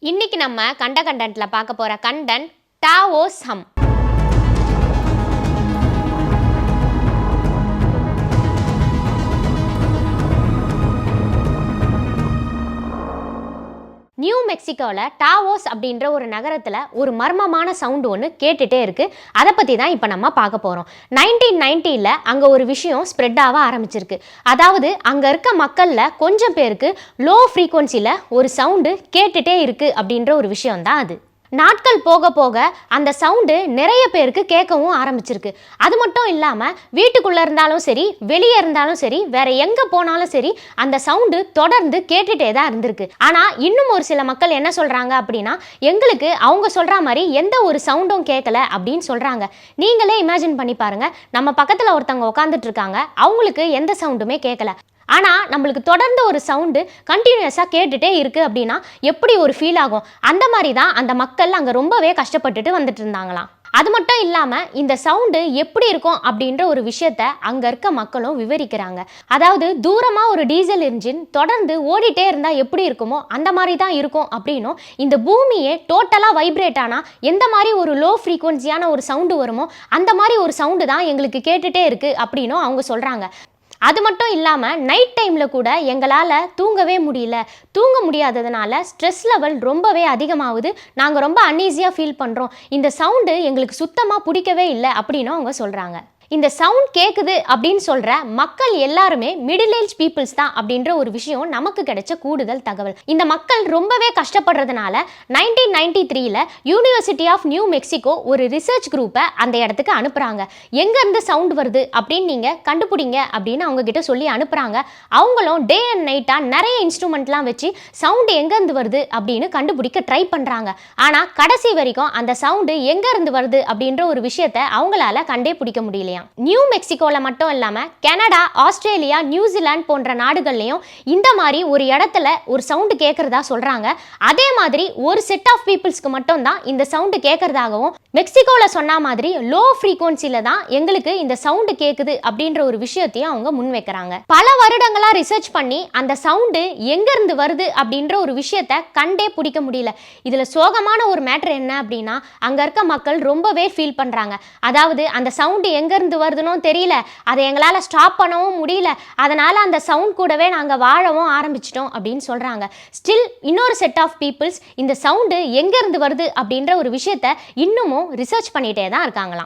இன்னைக்கு நம்ம கண்டென்ட்ல பார்க்க போற கண்டென்ட் டாவோஸ் ஹம். நியூ மெக்சிகோவில் டாவோஸ் அப்படின்ற ஒரு நகரத்தில் ஒரு மர்மமான சவுண்டு ஒன்று கேட்டுகிட்டே இருக்குது. அதை பற்றி தான் இப்போ நம்ம பார்க்க போகிறோம். 1990 அங்கே ஒரு விஷயம் ஸ்ப்ரெட் ஆக ஆரம்பிச்சிருக்கு. அதாவது அங்கே இருக்க மக்களில் கொஞ்சம் பேருக்கு லோ ஃப்ரீக்வன்சியில் ஒரு சவுண்டு கேட்டுகிட்டே இருக்குது அப்படின்ற ஒரு விஷயம் தான் அது. நாட்கள் போக போக அந்த சவுண்டு நிறைய பேருக்கு கேட்கவும் ஆரம்பிச்சிருக்கு. அது மட்டும் இல்லாமல் வீட்டுக்குள்ளே இருந்தாலும் சரி, வெளியே இருந்தாலும் சரி, வேற எங்கே போனாலும் சரி, அந்த சவுண்டு தொடர்ந்து கேட்டுகிட்டே தான் இருந்திருக்கு. ஆனால் இன்னும் ஒரு சில மக்கள் என்ன சொல்கிறாங்க அப்படின்னா, எங்களுக்கு அவங்க சொல்கிற மாதிரி எந்த ஒரு சவுண்டும் கேட்கல அப்படின்னு சொல்கிறாங்க. நீங்களே இமேஜின் பண்ணி பாருங்கள், நம்ம பக்கத்தில் ஒருத்தவங்க உட்காந்துட்டு இருக்காங்க, அவங்களுக்கு எந்த சவுண்டுமே கேட்கல. ஆனால் நம்மளுக்கு தொடர்ந்து ஒரு சவுண்டு கண்டினியூஸாக கேட்டுகிட்டே இருக்குது அப்படின்னா எப்படி ஒரு ஃபீல் ஆகும்? அந்த மாதிரி தான் அந்த மக்கள் அங்கே ரொம்பவே கஷ்டப்பட்டுட்டு வந்துட்டு இருந்தாங்களாம். அது மட்டும் இல்லாமல் இந்த சவுண்டு எப்படி இருக்கும் அப்படின்ற ஒரு விஷயத்த அங்கே இருக்க மக்களும் விவரிக்கிறாங்க. அதாவது தூரமாக ஒரு டீசல் இன்ஜின் தொடர்ந்து ஓடிட்டே இருந்தால் எப்படி இருக்குமோ அந்த மாதிரி தான் இருக்கும் அப்படின்னும், இந்த பூமியே டோட்டலாக வைப்ரேட் ஆனால் எந்த மாதிரி ஒரு லோ ஃப்ரீக்வன்சியான ஒரு சவுண்டு வருமோ அந்த மாதிரி ஒரு சவுண்டு தான் எங்களுக்கு கேட்டுகிட்டே இருக்குது அப்படின்னும் அவங்க சொல்கிறாங்க. அது மட்டும் இல்லாமல் நைட் டைமில் கூட எங்களால் தூங்கவே முடியல. தூங்க முடியாததுனால ஸ்ட்ரெஸ் லெவல் ரொம்பவே அதிகமாகுது. நாங்கள் ரொம்ப அன்ஈஸியாக ஃபீல் பண்ணுறோம். இந்த சவுண்டு எங்களுக்கு சுத்தமாக பிடிக்கவே இல்லை அப்படின்னும் அவங்க சொல்கிறாங்க. இந்த சவுண்ட் கேட்குது அப்படின்னு சொல்கிற மக்கள் எல்லாருமே மிடில் ஏஜ் பீப்புள்ஸ் தான் அப்படின்ற ஒரு விஷயம் நமக்கு கிடைச்ச கூடுதல் தகவல். இந்த மக்கள் ரொம்பவே கஷ்டப்படுறதுனால 1993 யூனிவர்சிட்டி ஆஃப் நியூ மெக்சிகோ ஒரு ரிசர்ச் குரூப்பை அந்த இடத்துக்கு அனுப்புகிறாங்க. எங்கேருந்து சவுண்ட் வருது அப்படின்னு நீங்கள் கண்டுபிடிங்க அப்படின்னு அவங்க கிட்ட சொல்லி அனுப்புகிறாங்க. அவங்களும் டே அண்ட் நைட்டாக நிறைய இன்ஸ்ட்ருமெண்ட்லாம் வச்சு சவுண்டு எங்கேருந்து வருது அப்படின்னு கண்டுபிடிக்க ட்ரை பண்ணுறாங்க. ஆனால் கடைசி வரைக்கும் அந்த சவுண்டு எங்கேருந்து வருது அப்படின்ற ஒரு விஷயத்தை அவங்களால கண்டே பிடிக்க முடியலையா. நியூ மெக்சிகோல மட்டும் இல்லாம கனடா, ஆஸ்திரேலியா, நியூசிலாந்து போன்ற நாடுகள்லயும் இந்த மாதிரி ஒரு இடத்துல ஒரு சவுண்டு கேட்கறதா சொல்றாங்க. அதே மாதிரி ஒரு செட் ஆஃப் பீப்புள்ஸ்க்கு மட்டும் தான் இந்த சவுண்டு கேட்கறதாகவும், மெக்சிகோல சொன்ன மாதிரி லோ ஃப்ரீக்வன்சில தான் எங்களுக்கு இந்த சவுண்டு கேட்குது அப்படின்ற ஒரு விஷயத்தையும் அவங்க முன்வைக்கிறாங்க. பல வருடங்களா ரிசர்ச் பண்ணி அந்த சவுண்டு எங்க இருந்து வருது அப்படின்ற ஒரு விஷயத்தை கண்டே பிடிக்க முடியல. இதுல சோகமான ஒரு மேட்டர் என்ன அப்படின்னா, அங்க இருக்க மக்கள் ரொம்பவே ஃபீல் பண்றாங்க. அதாவது அந்த சவுண்டு எங்க இருந்து வருதுன்னு தெரியல, அதை எங்களால் ஸ்டாப் பண்ணவும் முடியல, அதனால அந்த சவுண்ட் கூடவே நாங்கள் வாழவும் ஆரம்பிச்சிட்டோம் அப்படின்னு சொல்றாங்க. ஸ்டில் இன்னொரு செட் ஆஃப் பீப்புள்ஸ் இந்த சவுண்டு எங்க இருந்து வருது அப்படின்ற ஒரு விஷயத்தை இன்னமும் ரிசர்ச் பண்ணிட்டே தான் இருக்காங்களாம்.